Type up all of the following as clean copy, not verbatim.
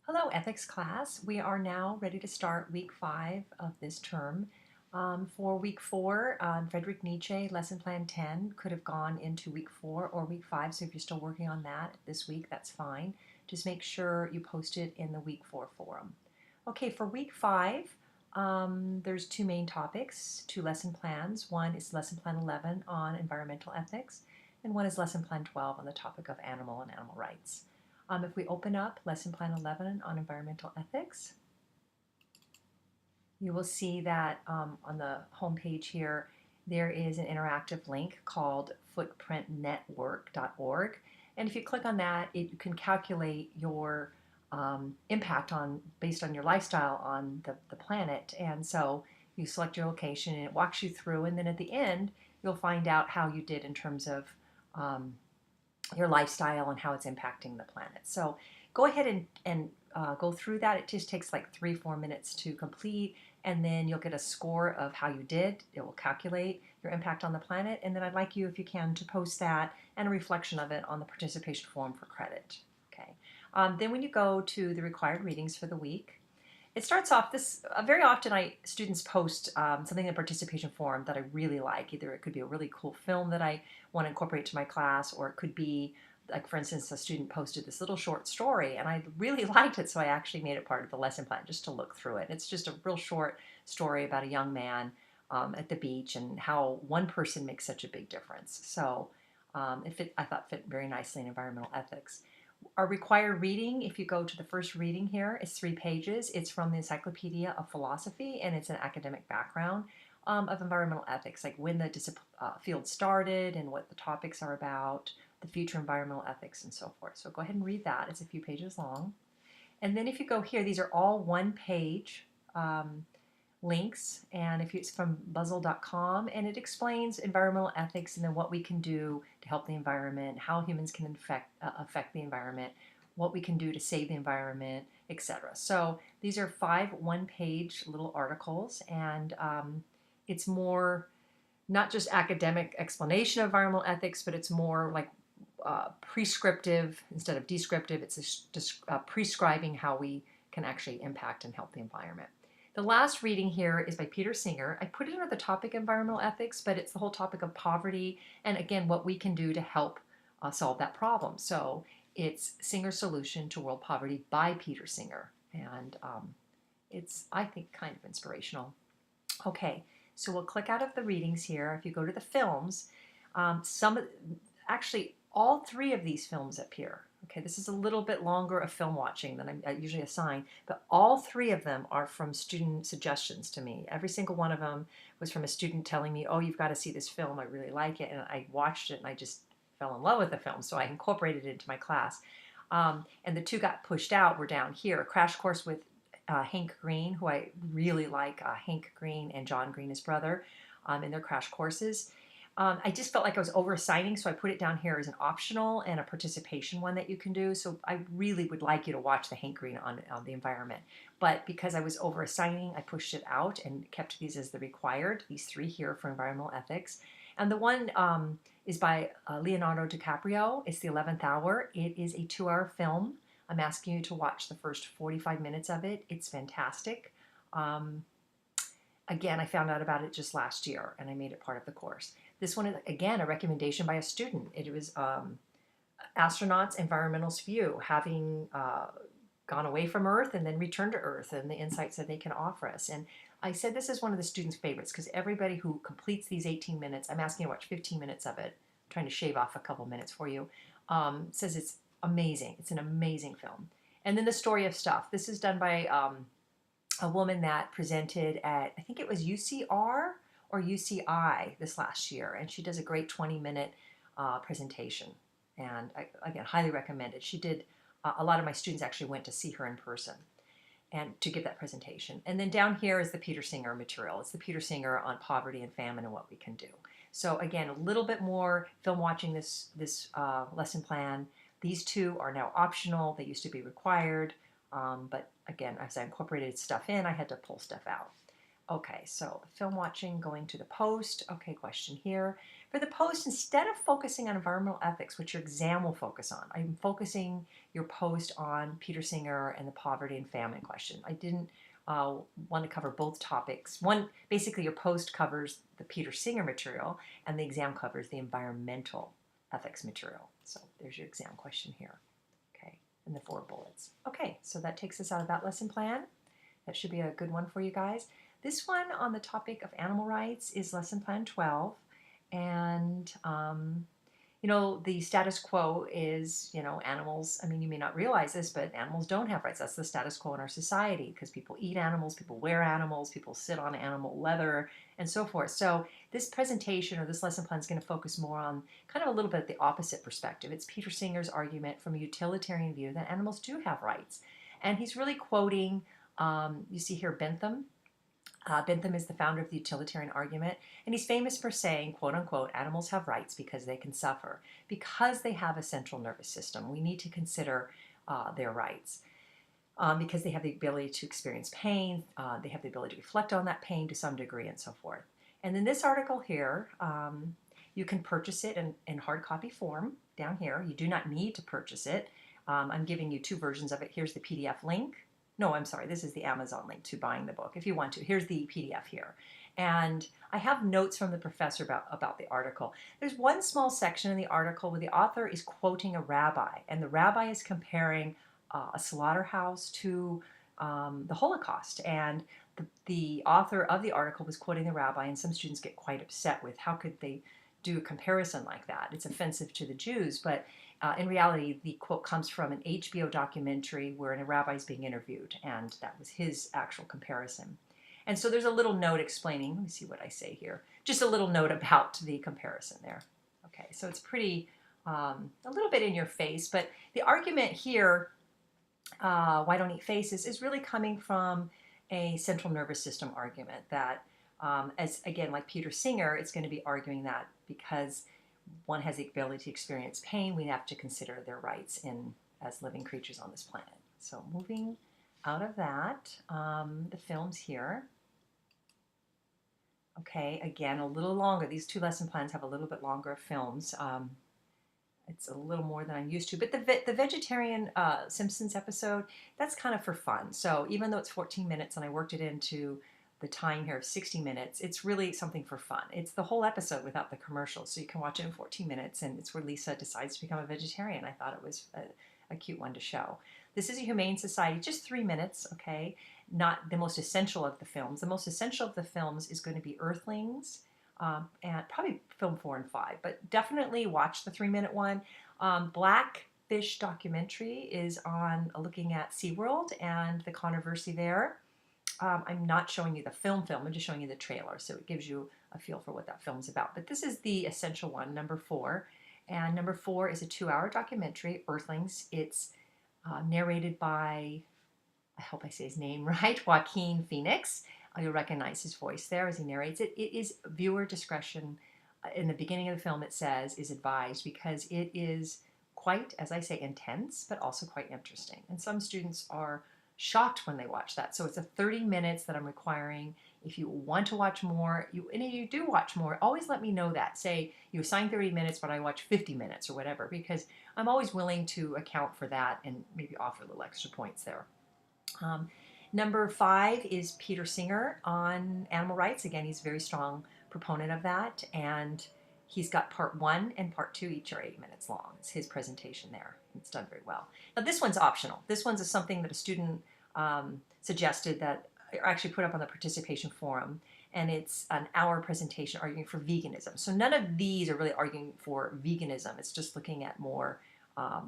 Hello, ethics class. We are now ready to start week 5 of this term. For week 4, Friedrich Nietzsche, lesson plan 10, could have gone into week 4 or week 5. So if you're still working on that this week, that's fine. Just make sure you post it in the week 4 forum. Okay, for week 5, there's two main topics, two lesson plans. One is lesson plan 11 on environmental ethics, and one is lesson plan 12 on the topic of animal and animal rights. If we open up lesson plan 11 on environmental ethics, you will see that on the home page here, there is an interactive link called footprintnetwork.org. And if you click on that, you can calculate your impact based on your lifestyle on the planet. And so you select your location and it walks you through. And then at the end, you'll find out how you did in terms of um, your lifestyle and how it's impacting the planet. So go ahead and go through that. It just takes like 3-4 minutes to complete, and then you'll get a score of how you did. It will calculate your impact on the planet, and then I'd like you, if you can, to post that and a reflection of it on the participation form for credit. Okay. Then when you go to the required readings for the week, it starts off this very often students post something in the participation forum that I really like. Either it could be a really cool film that I want to incorporate to my class, or it could be, like, for instance, a student posted this little short story and I really liked it, so I actually made it part of the lesson plan just to look through it. It's just a real short story about a young man at the beach and how one person makes such a big difference. So I thought fit very nicely in environmental ethics. Our required reading, if you go to the first reading here, is 3 pages. It's from the Encyclopedia of Philosophy, and it's an academic background of environmental ethics, like when the field started and what the topics are about, the future environmental ethics, and so forth. So go ahead and read that. It's a few pages long. And then if you go here, these are all one-page links, and if it's from buzzle.com, and it explains environmental ethics and then what we can do to help the environment, how humans can affect the environment, what we can do to save the environment, etc. So these are 5 one-page little articles, and it's more not just academic explanation of environmental ethics, but it's more like prescriptive instead of descriptive. It's prescribing how we can actually impact and help the environment. The last reading here is by Peter Singer. I put it under the topic environmental ethics, but it's the whole topic of poverty and, again, what we can do to help solve that problem. So it's Singer's Solution to World Poverty by Peter Singer. And it's, I think, kind of inspirational. Okay, so we'll click out of the readings here. If you go to the films, actually all 3 of these films appear. Okay, this is a little bit longer of film watching than I usually assign, but all 3 of them are from student suggestions to me. Every single one of them was from a student telling me, oh, you've got to see this film, I really like it, and I watched it and I just fell in love with the film, so I incorporated it into my class. And the 2 got pushed out were down here, a crash course with Hank Green, who I really like, Hank Green and John Green, his brother, in their crash courses. I just felt like I was over-assigning, so I put it down here as an optional and a participation one that you can do. So I really would like you to watch the Hank Green on the environment. But because I was over-assigning, I pushed it out and kept these as the required, these 3 here for environmental ethics. And the one is by Leonardo DiCaprio. It's The 11th Hour. It is a 2-hour film. I'm asking you to watch the first 45 minutes of it. It's fantastic. Again, I found out about it just last year, and I made it part of the course. This one is, again, a recommendation by a student. It was astronauts' environmentalist view, having gone away from Earth and then returned to Earth, and the insights that they can offer us. And I said this is one of the students' favorites because everybody who completes these 18 minutes, I'm asking you to watch 15 minutes of it, I'm trying to shave off a couple minutes for you, says it's amazing. It's an amazing film. And then The Story of Stuff. This is done by a woman that presented at, I think it was UCR or UCI this last year, and she does a great 20-minute presentation, and I, again, highly recommend it. She did, a lot of my students actually went to see her in person and to give that presentation. And then down here is the Peter Singer material. It's the Peter Singer on poverty and famine and what we can do. So again, a little bit more film watching this lesson plan. These 2 are now optional. They used to be required. But again, as I incorporated stuff in, I had to pull stuff out. Okay, so film watching, going to the post. Okay, question here. For the post, instead of focusing on environmental ethics, which your exam will focus on, I'm focusing your post on Peter Singer and the poverty and famine question. I didn't want to cover both topics. One, basically your post covers the Peter Singer material and the exam covers the environmental ethics material. So there's your exam question here. Okay, and the 4 bullets. Okay, so that takes us out of that lesson plan. That should be a good one for you guys. This one on the topic of animal rights is lesson plan 12. And, you know, the status quo is, you know, animals, I mean, you may not realize this, but animals don't have rights. That's the status quo in our society because people eat animals, people wear animals, people sit on animal leather, and so forth. So this presentation or this lesson plan is going to focus more on kind of a little bit of the opposite perspective. It's Peter Singer's argument from a utilitarian view that animals do have rights. And he's really quoting, you see here, Bentham. Bentham is the founder of the utilitarian argument, and he's famous for saying, quote unquote, animals have rights because they can suffer. Because they have a central nervous system, we need to consider their rights. Because they have the ability to experience pain, they have the ability to reflect on that pain to some degree, and so forth. And in this article here, you can purchase it in hard copy form down here. You do not need to purchase it. I'm giving you 2 versions of it. Here's the PDF link. No, I'm sorry, this is the Amazon link to buying the book if you want to. Here's the PDF here. And I have notes from the professor about the article. There's one small section in the article where the author is quoting a rabbi, and the rabbi is comparing a slaughterhouse to the Holocaust. And the author of the article was quoting the rabbi, and some students get quite upset with how could they do a comparison like that. It's offensive to the Jews, but in reality, the quote comes from an HBO documentary where a rabbi is being interviewed, and that was his actual comparison. And so there's a little note explaining, let me see what I say here, just a little note about the comparison there. Okay, so it's pretty, a little bit in your face, but the argument here, why don't eat faces, is really coming from a central nervous system argument that, as again, like Peter Singer, it's going to be arguing that because one has the ability to experience pain, we have to consider their rights as living creatures on this planet. So moving out of that, the films here. Okay, again, a little longer. These 2 lesson plans have a little bit longer films. It's a little more than I'm used to. But the vegetarian Simpsons episode, that's kind of for fun. So even though it's 14 minutes and I worked it into the time here of 60 minutes, it's really something for fun. It's the whole episode without the commercials, so you can watch it in 14 minutes, and it's where Lisa decides to become a vegetarian. I thought it was a cute one to show. This is a Humane Society, just 3 minutes, okay? Not the most essential of the films. The most essential of the films is going to be Earthlings, and probably film 4 and 5, but definitely watch the 3-minute one. Blackfish documentary is on looking at SeaWorld and the controversy there. I'm not showing you the film, I'm just showing you the trailer, so it gives you a feel for what that film's about. But this is the essential one, number 4. And number 4 is a 2-hour documentary, Earthlings. It's narrated by, I hope I say his name right, Joaquin Phoenix. You'll recognize his voice there as he narrates it. It is viewer discretion. In the beginning of the film, it says, is advised because it is quite, as I say, intense, but also quite interesting. And some students are shocked when they watch that. So it's a 30 minutes that I'm requiring. If you want to watch more, and if you do watch more, always let me know that. Say you assign 30 minutes, but I watch 50 minutes or whatever, because I'm always willing to account for that and maybe offer a little extra points there. Number 5 is Peter Singer on animal rights. Again, he's a very strong proponent of that, and he's got part 1 and part 2, each are 8 minutes long. It's his presentation there. It's done very well. Now this one's optional. This one's something that a student suggested that I actually put up on the participation forum, and it's an hour presentation arguing for veganism. So none of these are really arguing for veganism. It's just looking at more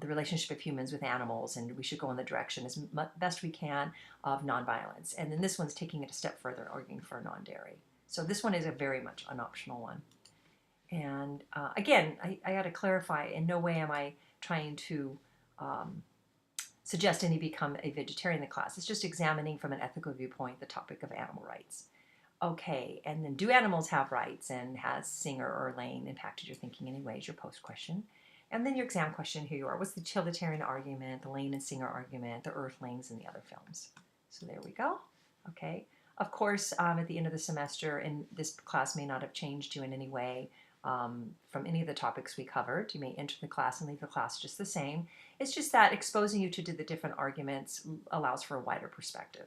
the relationship of humans with animals, and we should go in the direction as best we can of nonviolence. And then this one's taking it a step further, arguing for non-dairy. So this one is a very much an optional one. And again, I got to clarify, in no way am I trying to suggest any become a vegetarian in the class. It's just examining from an ethical viewpoint the topic of animal rights. Okay, and then do animals have rights, and has Singer or Lane impacted your thinking in any ways, your post question. And then your exam question, here you are. What's the utilitarian argument, the Lane and Singer argument, the Earthlings, and the other films? So there we go. Okay. Of course, at the end of the semester, and this class may not have changed you in any way from any of the topics we covered. You may enter the class and leave the class just the same. It's just that exposing you to the different arguments allows for a wider perspective.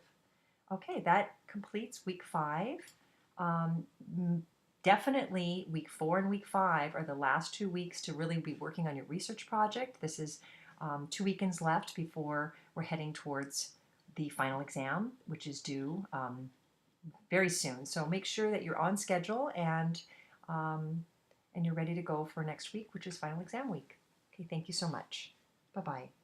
Okay, that completes week 5. Um, Definitely week 4 and week 5 are the last 2 weeks to really be working on your research project. This is 2 weekends left before we're heading towards the final exam, which is due very soon. So make sure that you're on schedule um, and you're ready to go for next week, which is final exam week. Okay, thank you so much. Bye bye.